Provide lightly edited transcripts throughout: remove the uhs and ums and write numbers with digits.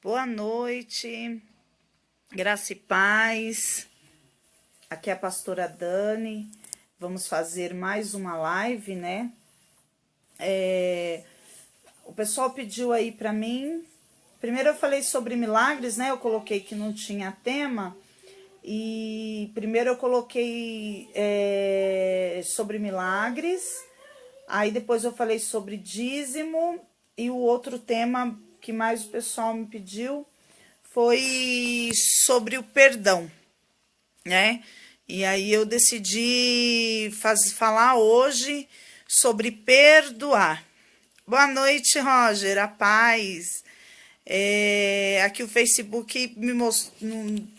Boa noite, graça e paz. Aqui é a pastora Dani. Vamos fazer mais uma live, né? O pessoal pediu aí pra mim. Primeiro eu falei sobre milagres, né? Eu coloquei que não tinha tema. E primeiro eu coloquei sobre milagres. Aí depois eu falei sobre dízimo. E o outro tema que mais o pessoal me pediu foi sobre o perdão, né? E aí eu decidi falar hoje sobre perdoar. Boa noite, Roger, a paz. Aqui o Facebook me mostrou,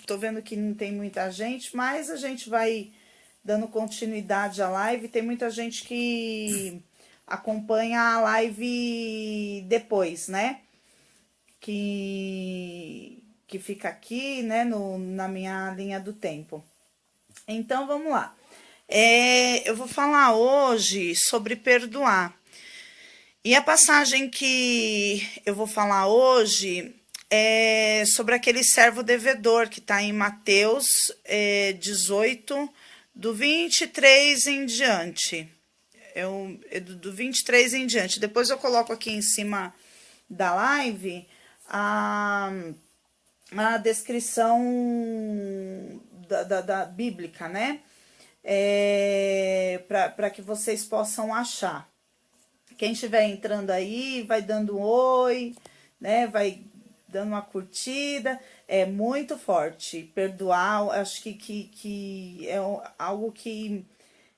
tô vendo que não tem muita gente, mas a gente vai dando continuidade à live. Tem muita gente que acompanha a live depois, né? Que fica aqui, né, na minha linha do tempo. Então, vamos lá. Eu vou falar hoje sobre perdoar. E a passagem que eu vou falar hoje é sobre aquele servo devedor que está em Mateus 18, do 23 em diante. Do 23 em diante. Depois eu coloco aqui em cima da live a descrição da bíblica, né? Para que vocês possam achar. Quem estiver entrando aí, vai dando um oi, né? Vai dando uma curtida. É muito forte. Perdoar, acho que é algo que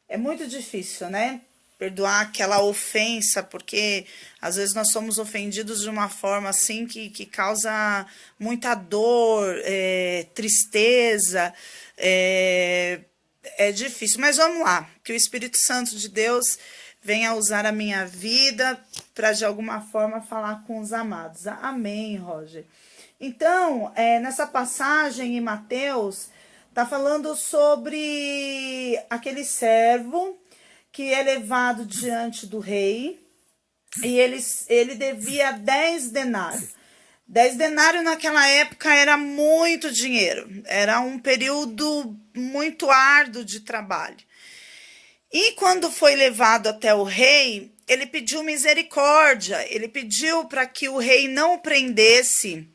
é muito difícil, né? Perdoar aquela ofensa, porque às vezes nós somos ofendidos de uma forma assim que causa muita dor, tristeza, é difícil. Mas vamos lá, que o Espírito Santo de Deus venha usar a minha vida para de alguma forma falar com os amados. Amém, Roger. Então, nessa passagem em Mateus, tá falando sobre aquele servo que é levado diante do rei, e ele devia 10 denários. 10 denários naquela época era muito dinheiro, era um período muito árduo de trabalho. E quando foi levado até o rei, ele pediu misericórdia, ele pediu para que o rei não o prendesse,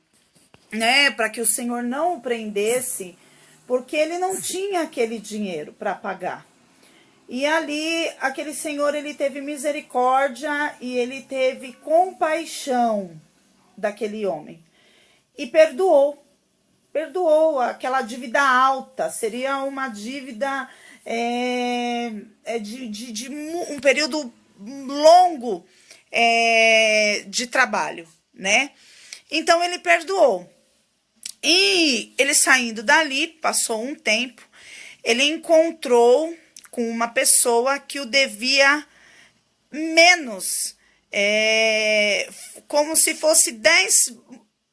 né, para que o Senhor não o prendesse, porque ele não tinha aquele dinheiro para pagar. E ali, aquele senhor, ele teve misericórdia e ele teve compaixão daquele homem. E perdoou. Perdoou aquela dívida alta. Seria uma dívida de um período longo de trabalho, né? Então, ele perdoou. E ele saindo dali, passou um tempo, ele encontrou com uma pessoa que o devia menos, como se fosse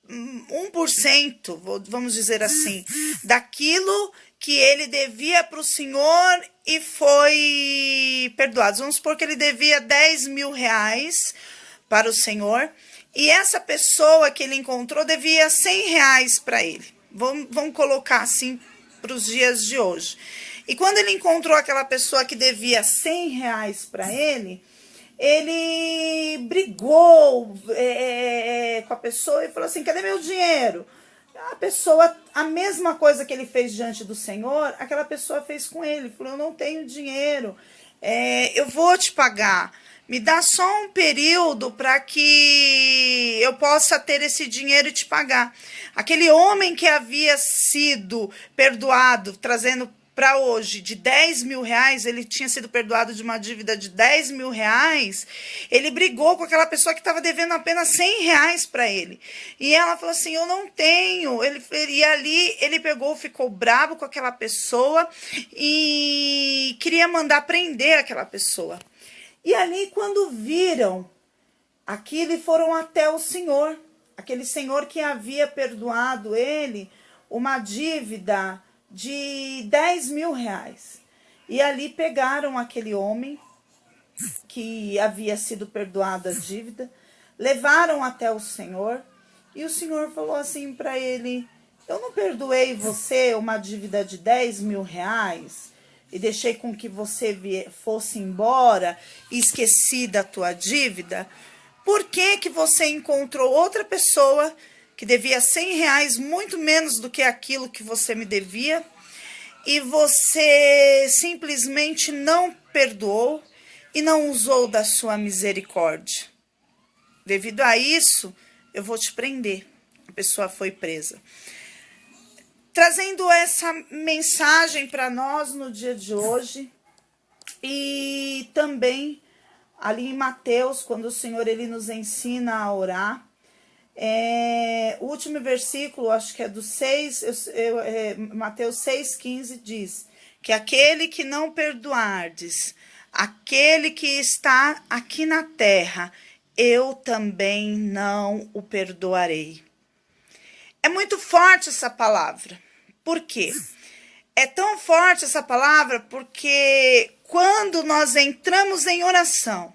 1%, vamos dizer assim, daquilo que ele devia para o Senhor e foi perdoado. Vamos supor que ele devia 10 mil reais para o Senhor e essa pessoa que ele encontrou devia 100 reais para ele. Vamos colocar assim para os dias de hoje. E quando ele encontrou aquela pessoa que devia 100 reais para ele brigou com a pessoa e falou assim, cadê meu dinheiro? A pessoa, a mesma coisa que ele fez diante do Senhor, aquela pessoa fez com ele. Falou, eu não tenho dinheiro, eu vou te pagar. Me dá só um período para que eu possa ter esse dinheiro e te pagar. Aquele homem que havia sido perdoado, trazendo para hoje, de 10 mil reais, ele tinha sido perdoado de uma dívida de 10 mil reais, ele brigou com aquela pessoa que estava devendo apenas 100 reais para ele. E ela falou assim, eu não tenho. E ali ele pegou, ficou bravo com aquela pessoa e queria mandar prender aquela pessoa. E ali, quando viram aquilo, e foram até o Senhor, aquele Senhor que havia perdoado ele uma dívida de 10 mil reais. E ali pegaram aquele homem que havia sido perdoado a dívida, levaram até o Senhor E o Senhor falou assim para ele: eu não perdoei você uma dívida de 10 mil reais e deixei com que você fosse embora e esqueci da tua dívida? Por que que você encontrou outra pessoa que devia 100 reais, muito menos do que aquilo que você me devia, e você simplesmente não perdoou e não usou da sua misericórdia? Devido a isso, eu vou te prender. A pessoa foi presa. Trazendo essa mensagem para nós no dia de hoje, e também ali em Mateus, quando o Senhor ele nos ensina a orar, o último versículo, acho que é do 6, Mateus 6,15 diz que aquele que não perdoardes, aquele que está aqui na terra, eu também não o perdoarei. É muito forte essa palavra. Por quê? É tão forte essa palavra porque quando nós entramos em oração,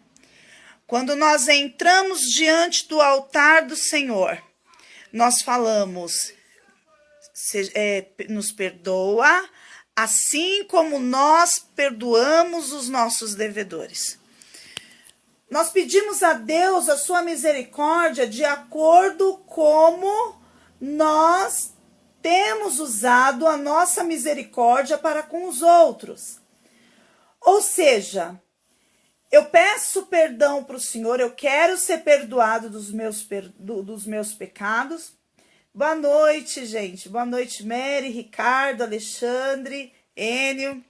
quando nós entramos diante do altar do Senhor, nós falamos, nos perdoa, assim como nós perdoamos os nossos devedores. Nós pedimos a Deus a sua misericórdia de acordo como nós temos usado a nossa misericórdia para com os outros. Ou seja, eu peço perdão para o Senhor, eu quero ser perdoado dos meus pecados. Boa noite, gente. Boa noite, Mary, Ricardo, Alexandre, Enio.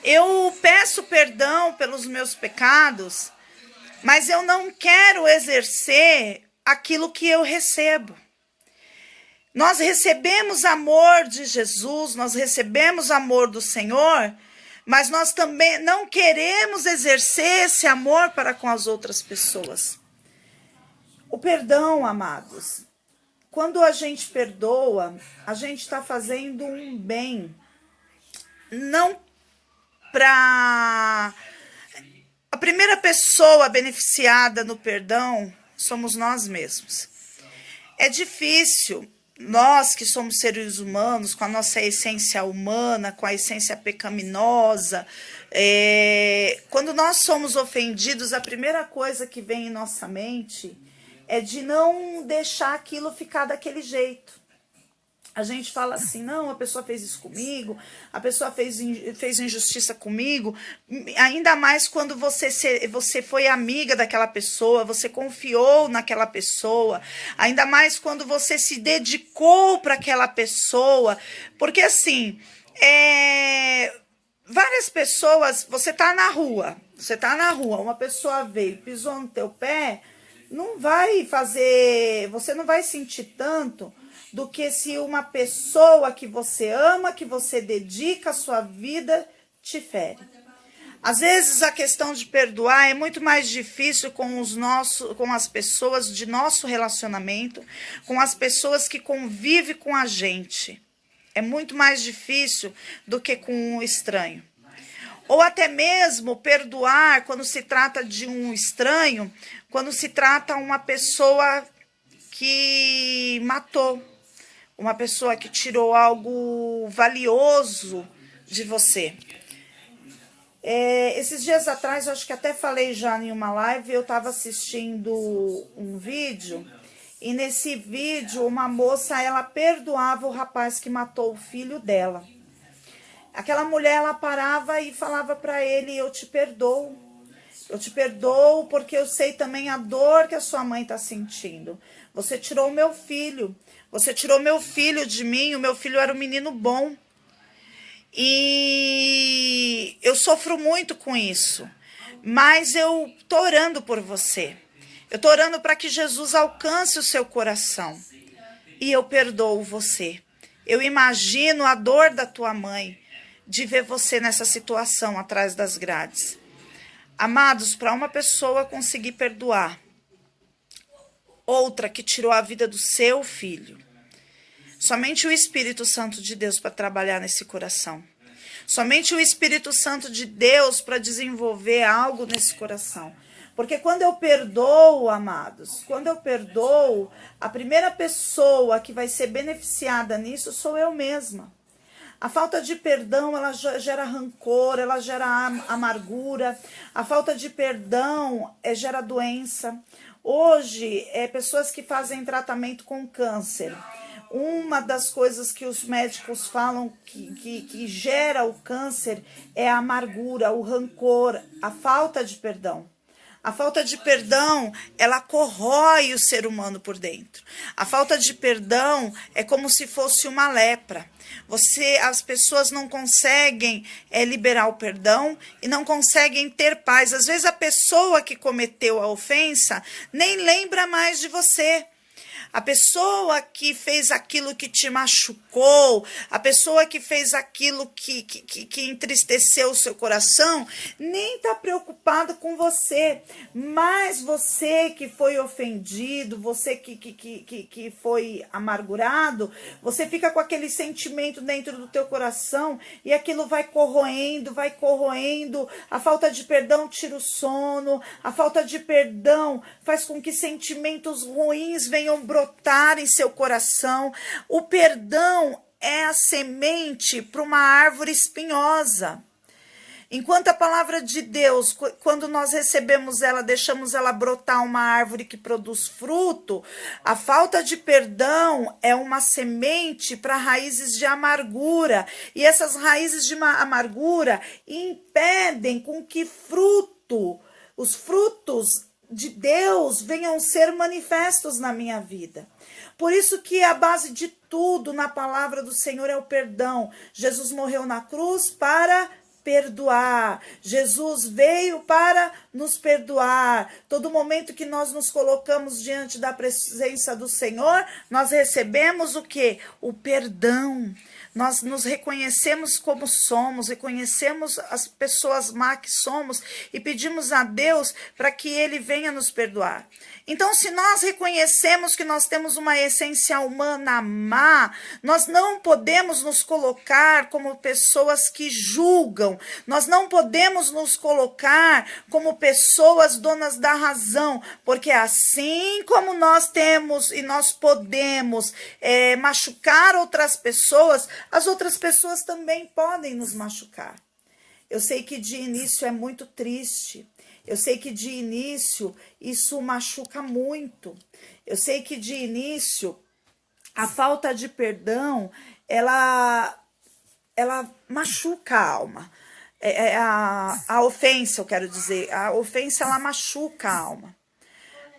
Eu peço perdão pelos meus pecados, mas eu não quero exercer aquilo que eu recebo. Nós recebemos amor de Jesus, nós recebemos amor do Senhor, mas nós também não queremos exercer esse amor para com as outras pessoas. O perdão, amados, quando a gente perdoa, a gente está fazendo um bem, não para... A primeira pessoa beneficiada no perdão somos nós mesmos. É difícil. Nós que somos seres humanos, com a nossa essência humana, com a essência pecaminosa, quando nós somos ofendidos, a primeira coisa que vem em nossa mente é de não deixar aquilo ficar daquele jeito. A gente fala assim, não, a pessoa fez isso comigo, a pessoa fez injustiça comigo, ainda mais quando você foi amiga daquela pessoa, você confiou naquela pessoa, ainda mais quando você se dedicou para aquela pessoa, porque assim, várias pessoas, você tá na rua, uma pessoa veio, pisou no teu pé, você não vai sentir tanto do que se uma pessoa que você ama, que você dedica a sua vida, te fere. Às vezes a questão de perdoar é muito mais difícil com as pessoas de nosso relacionamento, com as pessoas que convivem com a gente. É muito mais difícil do que com um estranho. Ou até mesmo perdoar quando se trata de um estranho, quando se trata de uma pessoa que matou, uma pessoa que tirou algo valioso de você. Esses dias atrás, eu acho que até falei já em uma live, eu estava assistindo um vídeo, e nesse vídeo uma moça, ela perdoava o rapaz que matou o filho dela. Aquela mulher, ela parava e falava para ele, eu te perdoo porque eu sei também a dor que a sua mãe está sentindo. Você tirou meu filho de mim, o meu filho era um menino bom. E eu sofro muito com isso, mas eu tô orando por você. Eu tô orando para que Jesus alcance o seu coração. E eu perdoo você. Eu imagino a dor da tua mãe de ver você nessa situação atrás das grades. Amados, para uma pessoa conseguir perdoar outra que tirou a vida do seu filho, somente o Espírito Santo de Deus para trabalhar nesse coração. Somente o Espírito Santo de Deus para desenvolver algo nesse coração. Porque quando eu perdoo, amados, quando eu perdoo, a primeira pessoa que vai ser beneficiada nisso sou eu mesma. A falta de perdão, ela gera rancor, ela gera amargura. A falta de perdão gera doença. Hoje, pessoas que fazem tratamento com câncer, uma das coisas que os médicos falam que gera o câncer é a amargura, o rancor, a falta de perdão. A falta de perdão, ela corrói o ser humano por dentro. A falta de perdão é como se fosse uma lepra. As pessoas não conseguem liberar o perdão e não conseguem ter paz. Às vezes a pessoa que cometeu a ofensa nem lembra mais de você. A pessoa que fez aquilo que te machucou, a pessoa que fez aquilo que entristeceu o seu coração, nem está preocupado com você. Mas você que foi ofendido, você que foi amargurado, você fica com aquele sentimento dentro do teu coração e aquilo vai corroendo, vai corroendo. A falta de perdão tira o sono, a falta de perdão faz com que sentimentos ruins venham brotar em seu coração. O perdão é a semente para uma árvore espinhosa. Enquanto a palavra de Deus, quando nós recebemos ela, deixamos ela brotar uma árvore que produz fruto, a falta de perdão é uma semente para raízes de amargura. E essas raízes de amargura impedem com que os frutos de Deus venham ser manifestos na minha vida. Por isso que a base de tudo na palavra do Senhor é o perdão. Jesus morreu na cruz para perdoar. Jesus veio para nos perdoar. Todo momento que nós nos colocamos diante da presença do Senhor, nós recebemos o quê? O perdão. Nós nos reconhecemos como somos, reconhecemos as pessoas más que somos e pedimos a Deus para que Ele venha nos perdoar. Então, se nós reconhecemos que nós temos uma essência humana má, nós não podemos nos colocar como pessoas que julgam, nós não podemos nos colocar como pessoas donas da razão, porque assim como nós temos e nós podemos machucar outras pessoas, as outras pessoas também podem nos machucar. Eu sei que de início é muito triste. Eu sei que de início isso machuca muito. Eu sei que de início a falta de perdão, ela machuca a alma. A ofensa, eu quero dizer, a ofensa ela machuca a alma.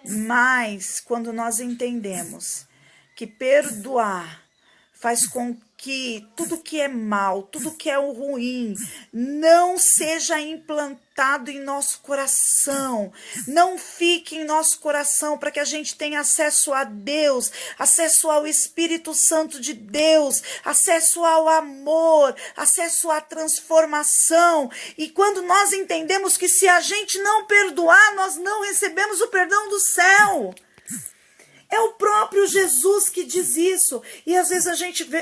Mas quando nós entendemos que perdoar faz com que tudo que é mal, tudo que é o ruim, não seja implantado em nosso coração, não fique em nosso coração, para que a gente tenha acesso a Deus, acesso ao Espírito Santo de Deus, acesso ao amor, acesso à transformação. E quando nós entendemos que se a gente não perdoar, nós não recebemos o perdão do céu. É o próprio Jesus que diz isso. E às vezes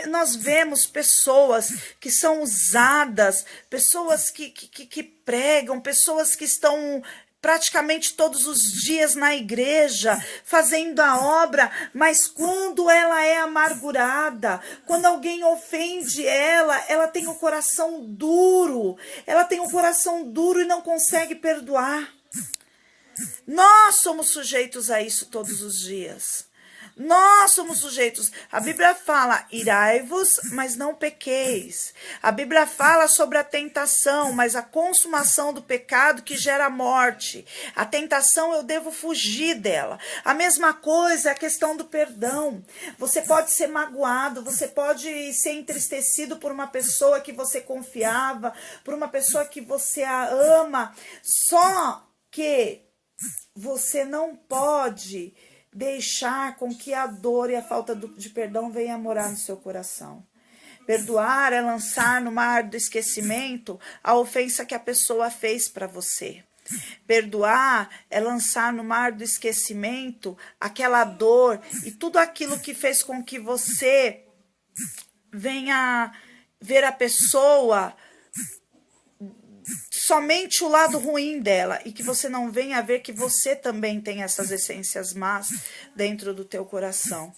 nós vemos pessoas que são usadas, pessoas que pregam, pessoas que estão praticamente todos os dias na igreja, fazendo a obra, mas quando ela é amargurada, quando alguém ofende ela tem o coração duro, e não consegue perdoar. Nós somos sujeitos a isso todos os dias. Nós somos sujeitos. A Bíblia fala, irai-vos, mas não pequeis. A Bíblia fala sobre a tentação, mas a consumação do pecado que gera morte. A tentação eu devo fugir dela. A mesma coisa é a questão do perdão. Você pode ser magoado, você pode ser entristecido por uma pessoa que você confiava, por uma pessoa que você a ama, só que você não pode deixar com que a dor e a falta de perdão venha morar no seu coração. Perdoar é lançar no mar do esquecimento a ofensa que a pessoa fez para você. Perdoar é lançar no mar do esquecimento aquela dor e tudo aquilo que fez com que você venha ver a pessoa somente o lado ruim dela e que você não venha a ver que você também tem essas essências más dentro do teu coração.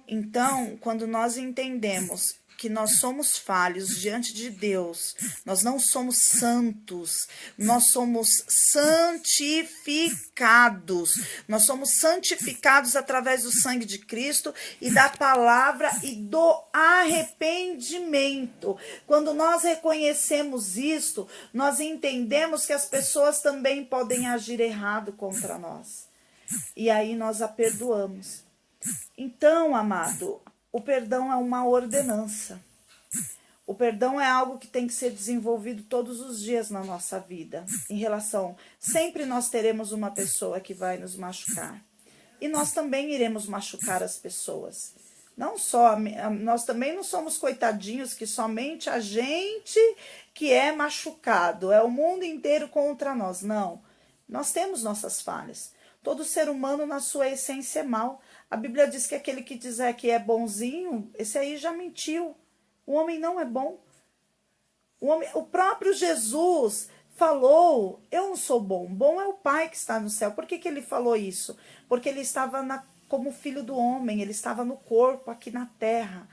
Então, quando nós entendemos que nós somos falhos diante de Deus, nós não somos santos, nós somos santificados. Nós somos santificados através do sangue de Cristo e da palavra e do arrependimento. Quando nós reconhecemos isto, nós entendemos que as pessoas também podem agir errado contra nós. E aí nós a perdoamos. Então, amado, o perdão é uma ordenança. O perdão é algo que tem que ser desenvolvido todos os dias na nossa vida. Em relação, sempre nós teremos uma pessoa que vai nos machucar. E nós também iremos machucar as pessoas. Não só, nós também não somos coitadinhos que somente a gente que é machucado. É o mundo inteiro contra nós. Não. Nós temos nossas falhas. Todo ser humano na sua essência é mau. A Bíblia diz que aquele que dizer que é bonzinho, esse aí já mentiu. O homem não é bom. O próprio Jesus falou, eu não sou bom. Bom é o Pai que está no céu. Por que ele falou isso? Porque ele estava como filho do homem, ele estava no corpo aqui na terra.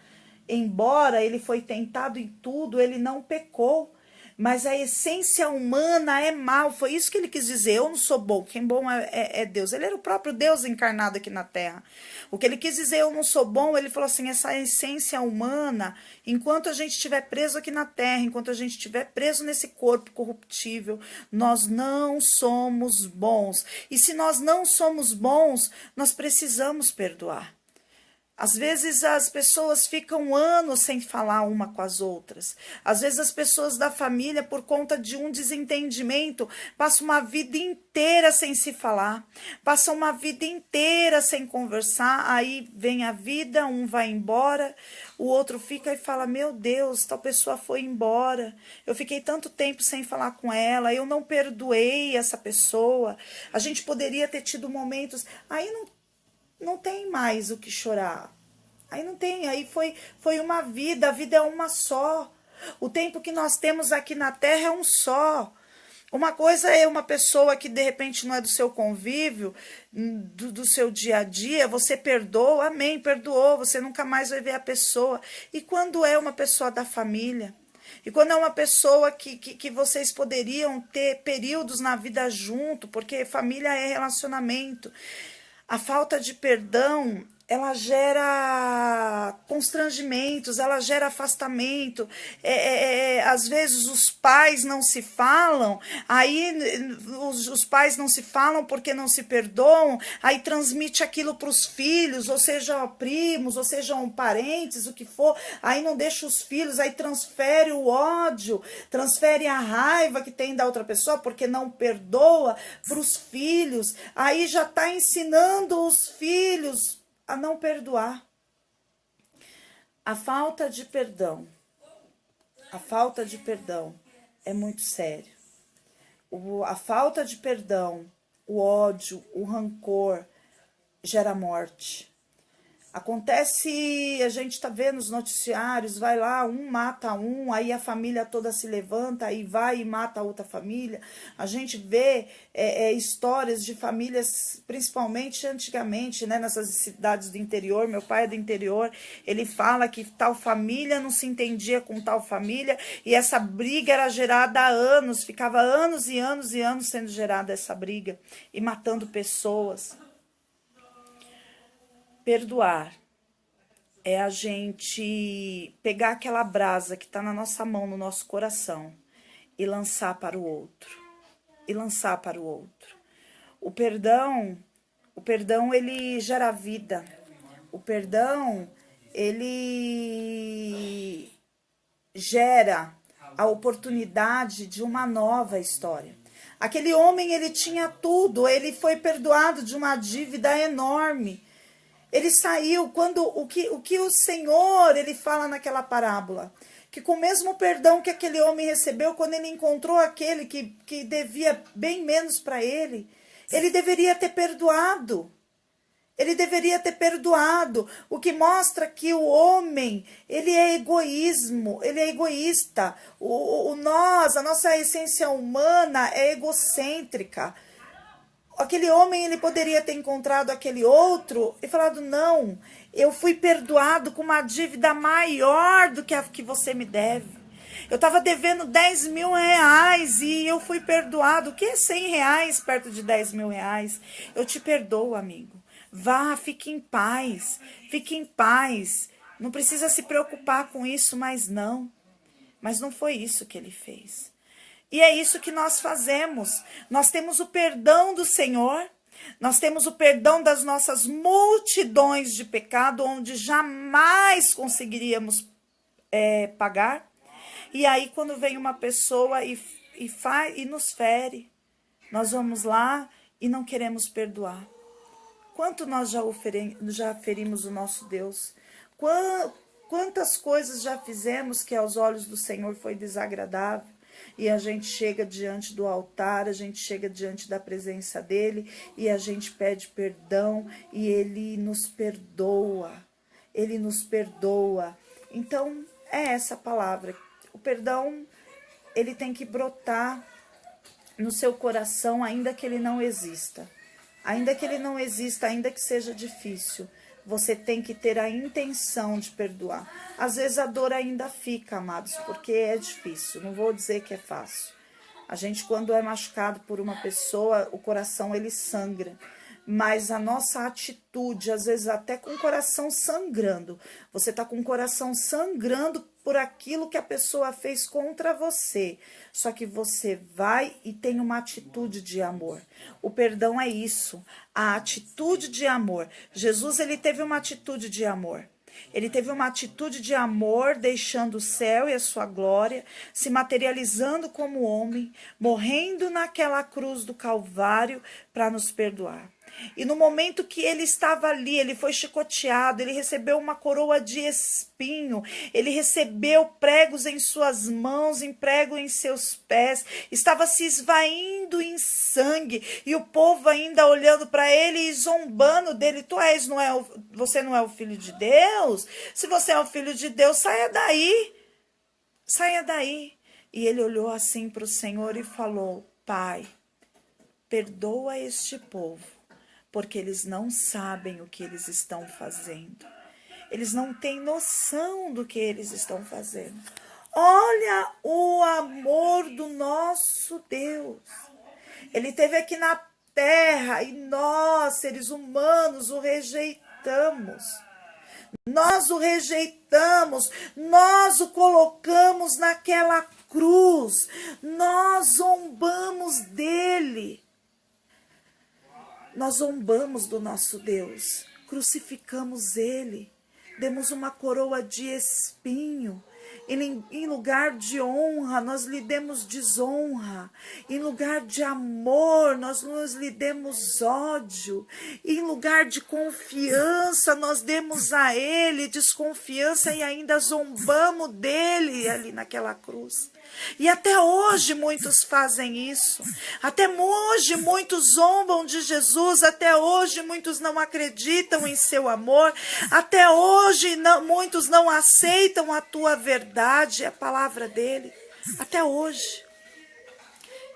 Embora ele foi tentado em tudo, ele não pecou. Mas a essência humana é mal. Foi isso que ele quis dizer. Eu não sou bom. Quem bom é Deus. Ele era o próprio Deus encarnado aqui na terra. O que ele quis dizer, eu não sou bom, ele falou assim, essa essência humana, enquanto a gente estiver preso aqui na terra, enquanto a gente estiver preso nesse corpo corruptível, nós não somos bons. E se nós não somos bons, nós precisamos perdoar. Às vezes as pessoas ficam anos sem falar uma com as outras. Às vezes as pessoas da família, por conta de um desentendimento, passam uma vida inteira sem se falar. Passam uma vida inteira sem conversar. Aí vem a vida, um vai embora, o outro fica e fala, meu Deus, tal pessoa foi embora. Eu fiquei tanto tempo sem falar com ela, eu não perdoei essa pessoa. A gente poderia ter tido momentos... Aí não tem mais o que chorar. Aí não tem, aí foi uma vida, a vida é uma só. O tempo que nós temos aqui na terra é um só. Uma coisa é uma pessoa que de repente não é do seu convívio, do seu dia a dia, você perdoa, amém, perdoou, você nunca mais vai ver a pessoa. E quando é uma pessoa da família? E quando é uma pessoa que vocês poderiam ter períodos na vida junto, porque família é relacionamento. A falta de perdão, ela gera constrangimentos, ela gera afastamento. Às vezes os pais não se falam, aí os pais não se falam porque não se perdoam, aí transmite aquilo para os filhos, ou sejam primos, ou sejam parentes, o que for, aí não deixa os filhos, aí transfere o ódio, transfere a raiva que tem da outra pessoa, porque não perdoa para os filhos, aí já está ensinando os filhos a não perdoar. A falta de perdão é muito sério. A falta de perdão, o ódio, o rancor gera morte. Acontece, a gente tá vendo os noticiários, vai lá, um mata um, aí a família toda se levanta, aí vai e mata a outra família. A gente vê histórias de famílias, principalmente antigamente, né, nessas cidades do interior. Meu pai é do interior, ele fala que tal família não se entendia com tal família, e essa briga era gerada há anos, ficava anos e anos e anos sendo gerada essa briga, e matando pessoas. Perdoar é a gente pegar aquela brasa que está na nossa mão, no nosso coração, e lançar para o outro. O perdão ele gera vida. O perdão, ele gera a oportunidade de uma nova história. Aquele homem, ele tinha tudo, ele foi perdoado de uma dívida enorme. Ele saiu, quando o que o Senhor, ele fala naquela parábola, que com o mesmo perdão que aquele homem recebeu, quando ele encontrou aquele que devia bem menos para ele deveria ter perdoado. Ele deveria ter perdoado, o que mostra que o homem, ele é egoísmo, ele é egoísta. Nós, a nossa essência humana é egocêntrica. Aquele homem, ele poderia ter encontrado aquele outro e falado, não, eu fui perdoado com uma dívida maior do que a que você me deve. Eu estava devendo 10 mil reais e eu fui perdoado. O que é 100 reais perto de 10 mil reais? Eu te perdoo, amigo. Vá, fique em paz. Fique em paz. Não precisa se preocupar com isso, mas não. Mas não foi isso que ele fez. E é isso que nós fazemos. Nós temos o perdão do Senhor. Nós temos o perdão das nossas multidões de pecado, onde jamais conseguiríamos pagar. E aí, quando vem uma pessoa e nos fere, nós vamos lá e não queremos perdoar. Quanto nós já ferimos o nosso Deus? Quantas coisas já fizemos que aos olhos do Senhor foi desagradável? E a gente chega diante do altar, a gente chega diante da presença dele e a gente pede perdão e ele nos perdoa. Ele nos perdoa. Então, é essa palavra. O perdão, ele tem que brotar no seu coração, ainda que ele não exista. Ainda que ele não exista, ainda que seja difícil, você tem que ter a intenção de perdoar. Às vezes a dor ainda fica, amados, porque é difícil. Não vou dizer que é fácil. A gente, quando é machucado por uma pessoa, o coração ele sangra. Mas a nossa atitude, às vezes até com o coração sangrando, você está com o coração sangrando por aquilo que a pessoa fez contra você. Só que você vai e tem uma atitude de amor. O perdão é isso, a atitude de amor. Jesus, ele teve uma atitude de amor. Ele teve uma atitude de amor, deixando o céu e a sua glória, se materializando como homem, morrendo naquela cruz do Calvário para nos perdoar. E no momento que ele estava ali, ele foi chicoteado, ele recebeu uma coroa de espinho, ele recebeu pregos em suas mãos, prego em seus pés, estava se esvaindo em sangue, e o povo ainda olhando para ele e zombando dele. Você não é o filho de Deus? Se você é o filho de Deus, saia daí, saia daí. E ele olhou assim para o Senhor e falou, Pai, perdoa este povo, porque eles não sabem o que eles estão fazendo. Eles não têm noção do que eles estão fazendo. Olha o amor do nosso Deus. Ele esteve aqui na terra e nós, seres humanos, o rejeitamos. Nós o rejeitamos, nós o colocamos naquela cruz, nós zombamos dele. Nós zombamos do nosso Deus, crucificamos ele, demos uma coroa de espinho. Em lugar de honra, nós lhe demos desonra. Em lugar de amor, nós lhe demos ódio. Em lugar de confiança, nós demos a ele desconfiança e ainda zombamos dele ali naquela cruz. E até hoje muitos fazem isso. Até hoje muitos zombam de Jesus. Até hoje muitos não acreditam em seu amor. Até hoje muitos não aceitam a tua verdade, a palavra dele. Até hoje.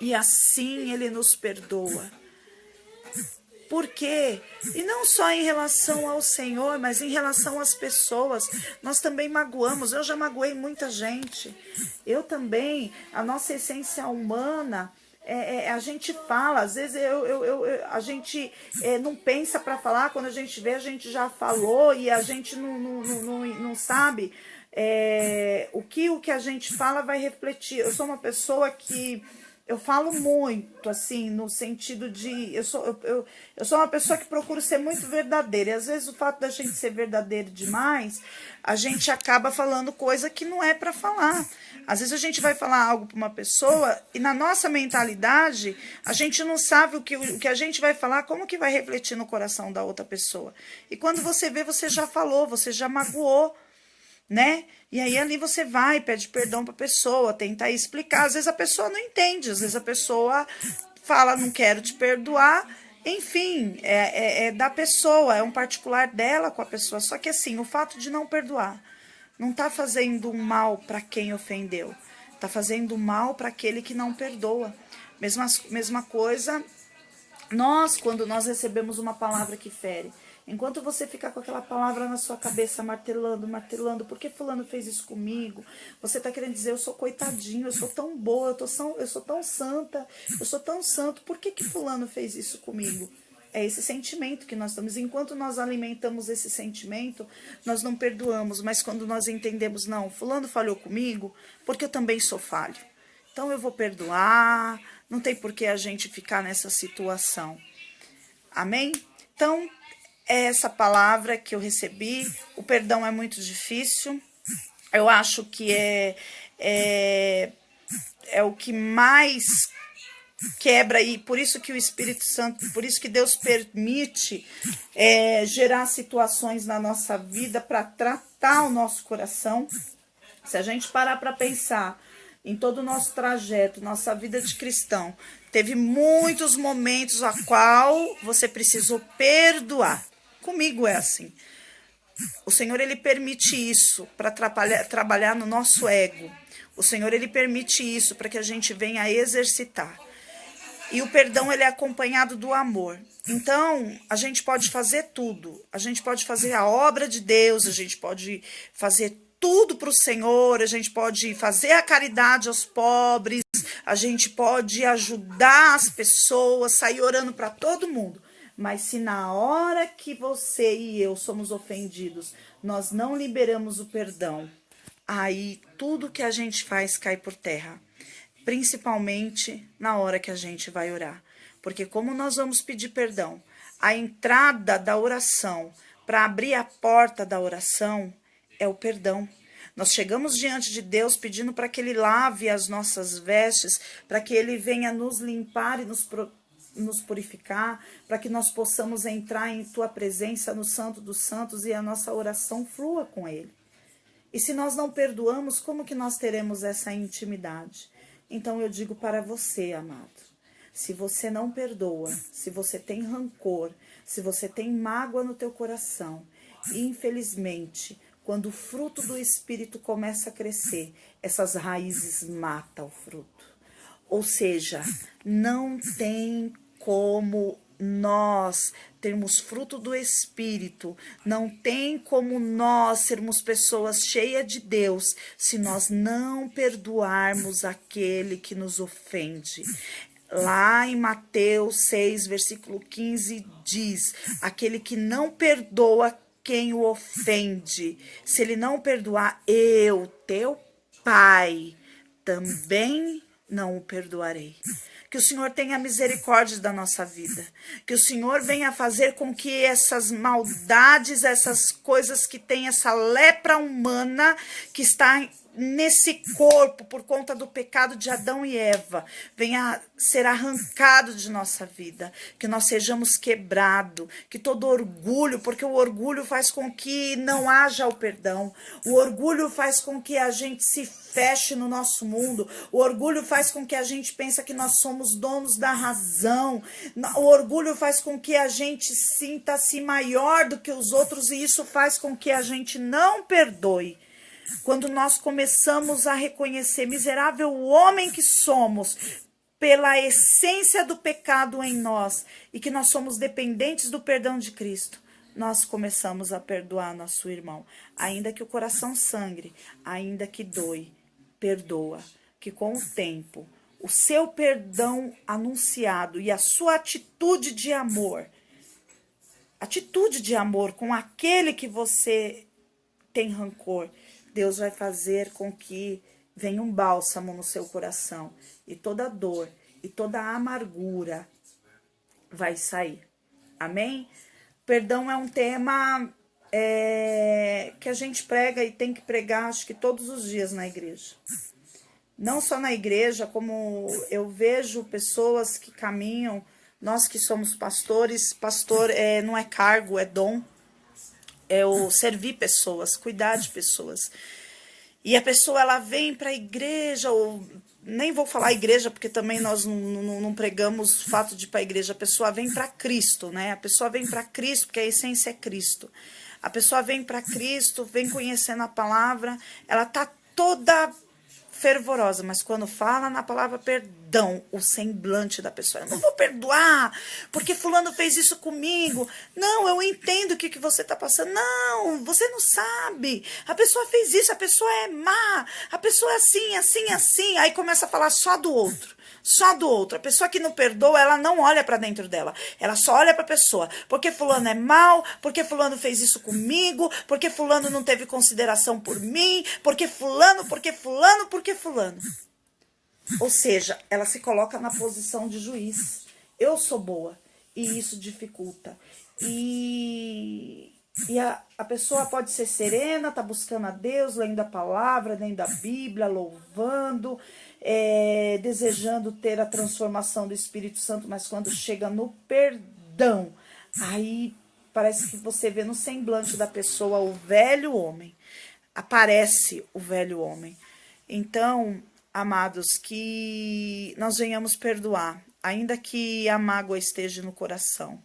E assim ele nos perdoa. Por quê? E não só em relação ao Senhor, mas em relação às pessoas. Nós também magoamos. Eu já magoei muita gente. Eu também. A nossa essência humana, a gente fala. Às vezes a gente não pensa para falar. Quando a gente vê, a gente já falou e a gente não sabe o que a gente fala vai refletir. Eu sou uma pessoa que... Eu falo muito, assim, no sentido de... Eu sou uma pessoa que procuro ser muito verdadeira. E às vezes o fato da gente ser verdadeiro demais, a gente acaba falando coisa que não é para falar. Às vezes a gente vai falar algo para uma pessoa e na nossa mentalidade, a gente não sabe o que a gente vai falar, como que vai refletir no coração da outra pessoa. E quando você vê, você já falou, você já magoou, né? E aí ali você vai, pede perdão para a pessoa, tenta explicar. Às vezes a pessoa não entende, às vezes a pessoa fala, não quero te perdoar, Enfim, é da pessoa, é um particular dela com a pessoa. Só que assim, o fato de não perdoar não tá fazendo um mal para quem ofendeu. Tá fazendo mal para aquele que não perdoa. Mesma coisa, quando nós recebemos uma palavra que fere. Enquanto você ficar com aquela palavra na sua cabeça, martelando, martelando, por que fulano fez isso comigo? Você tá querendo dizer, eu sou coitadinho, eu sou tão boa, eu sou tão santa, eu sou tão santo, por que fulano fez isso comigo? É esse sentimento que nós estamos. Enquanto nós alimentamos esse sentimento, nós não perdoamos. Mas quando nós entendemos, não, fulano falhou comigo, porque eu também sou falho. Então eu vou perdoar, não tem por que a gente ficar nessa situação. Amém? Então, é essa palavra que eu recebi. O perdão é muito difícil. Eu acho que é o que mais quebra, e por isso que o Espírito Santo, por isso que Deus permite gerar situações na nossa vida para tratar o nosso coração. Se a gente parar para pensar em todo o nosso trajeto, nossa vida de cristão, teve muitos momentos a qual você precisou perdoar. Comigo é assim. O Senhor, Ele permite isso para trabalhar no nosso ego. O Senhor, Ele permite isso para que a gente venha exercitar. E o perdão, ele é acompanhado do amor. Então, a gente pode fazer tudo. A gente pode fazer a obra de Deus, a gente pode fazer tudo para o Senhor, a gente pode fazer a caridade aos pobres, a gente pode ajudar as pessoas, sair orando para todo mundo. Mas se na hora que você e eu somos ofendidos, nós não liberamos o perdão, aí tudo que a gente faz cai por terra. Principalmente na hora que a gente vai orar. Porque como nós vamos pedir perdão, a entrada da oração, para abrir a porta da oração, é o perdão. Nós chegamos diante de Deus pedindo para que Ele lave as nossas vestes, para que Ele venha nos limpar e nos purificar, para que nós possamos entrar em Tua presença no Santo dos Santos e a nossa oração flua com Ele. E se nós não perdoamos, como que nós teremos essa intimidade? Então eu digo para você, amado, se você não perdoa, se você tem rancor, se você tem mágoa no teu coração, infelizmente, quando o fruto do Espírito começa a crescer, essas raízes matam o fruto. Ou seja, não tem como nós termos fruto do Espírito, não tem como nós sermos pessoas cheias de Deus se nós não perdoarmos aquele que nos ofende. Lá em Mateus 6, versículo 15, diz, aquele que não perdoa quem o ofende, se ele não perdoar, eu, teu Pai, também não o perdoarei. Que o Senhor tenha misericórdia da nossa vida. Que o Senhor venha fazer com que essas maldades, essas coisas que tem essa lepra humana que está nesse corpo por conta do pecado de Adão e Eva, venha ser arrancado de nossa vida, que nós sejamos quebrados, que todo orgulho, porque o orgulho faz com que não haja o perdão, o orgulho faz com que a gente se feche no nosso mundo, o orgulho faz com que a gente pense que nós somos donos da razão, o orgulho faz com que a gente sinta-se maior do que os outros e isso faz com que a gente não perdoe. Quando nós começamos a reconhecer miserável o homem que somos, pela essência do pecado em nós, e que nós somos dependentes do perdão de Cristo, nós começamos a perdoar nosso irmão. Ainda que o coração sangre, ainda que doe, perdoa. Que com o tempo, o seu perdão anunciado e a sua atitude de amor com aquele que você tem rancor, Deus vai fazer com que venha um bálsamo no seu coração. E toda dor e toda amargura vai sair. Amém? Perdão é um tema que a gente prega e tem que pregar, acho que todos os dias na igreja. Não só na igreja, como eu vejo pessoas que caminham, nós que somos pastores, pastor não é cargo, é dom. É o servir pessoas, cuidar de pessoas. E a pessoa, ela vem para a igreja, ou nem vou falar igreja, porque também nós não pregamos o fato de ir para a igreja. A pessoa vem para Cristo, né? A pessoa vem para Cristo, porque a essência é Cristo. A pessoa vem para Cristo, vem conhecendo a palavra, ela tá toda fervorosa, mas quando fala na palavra perdão, o semblante da pessoa, eu não vou perdoar, porque fulano fez isso comigo. Não, eu entendo o que você tá passando. Não, você não sabe. A pessoa fez isso, a pessoa é má, a pessoa é assim, assim, assim. Aí começa a falar só do outro. Só do outro. A pessoa que não perdoa, ela não olha para dentro dela. Ela só olha para a pessoa. Porque fulano é mal, porque fulano fez isso comigo, porque fulano não teve consideração por mim, porque fulano, porque fulano, porque fulano. Ou seja, ela se coloca na posição de juiz. Eu sou boa. E isso dificulta. E a pessoa pode ser serena, tá buscando a Deus, lendo a palavra, lendo a Bíblia, louvando, desejando ter a transformação do Espírito Santo, mas quando chega no perdão, aí parece que você vê no semblante da pessoa o velho homem, aparece o velho homem. Então, amados, que nós venhamos perdoar, ainda que a mágoa esteja no coração,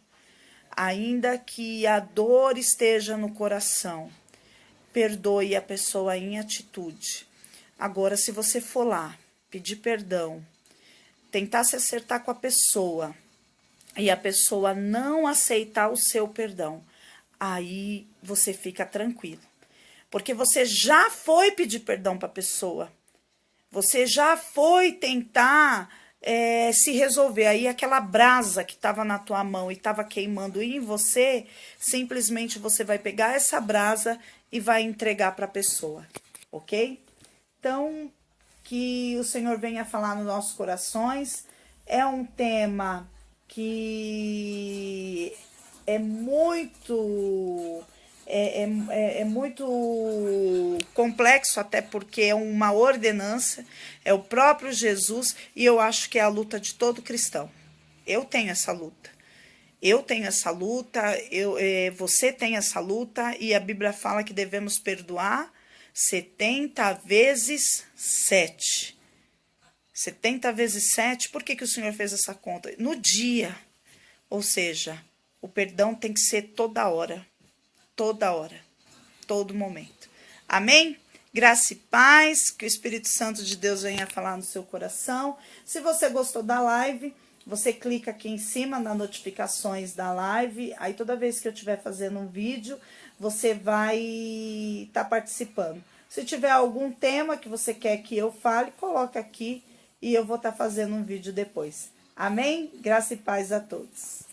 ainda que a dor esteja no coração, perdoe a pessoa em atitude. Agora, se você for lá, pedir perdão, tentar se acertar com a pessoa, e a pessoa não aceitar o seu perdão, aí você fica tranquilo. Porque você já foi pedir perdão para a pessoa. Você já foi tentar se resolver. Aí aquela brasa que estava na tua mão e estava queimando em você, simplesmente você vai pegar essa brasa e vai entregar para a pessoa, ok? Então, que o Senhor venha falar nos nossos corações. É um tema que é muito... É muito complexo, até porque é uma ordenança, é o próprio Jesus, e eu acho que é a luta de todo cristão. Eu tenho essa luta. Eu tenho essa luta, você tem essa luta, e a Bíblia fala que devemos perdoar 70 vezes 7. 70 vezes 7, por que o Senhor fez essa conta? No dia, ou seja, o perdão tem que ser toda hora, todo momento. Amém? Graça e paz, que o Espírito Santo de Deus venha falar no seu coração. Se você gostou da live, você clica aqui em cima nas notificações da live, aí toda vez que eu estiver fazendo um vídeo, você vai estar participando. Se tiver algum tema que você quer que eu fale, coloca aqui e eu vou estar fazendo um vídeo depois. Amém? Graça e paz a todos.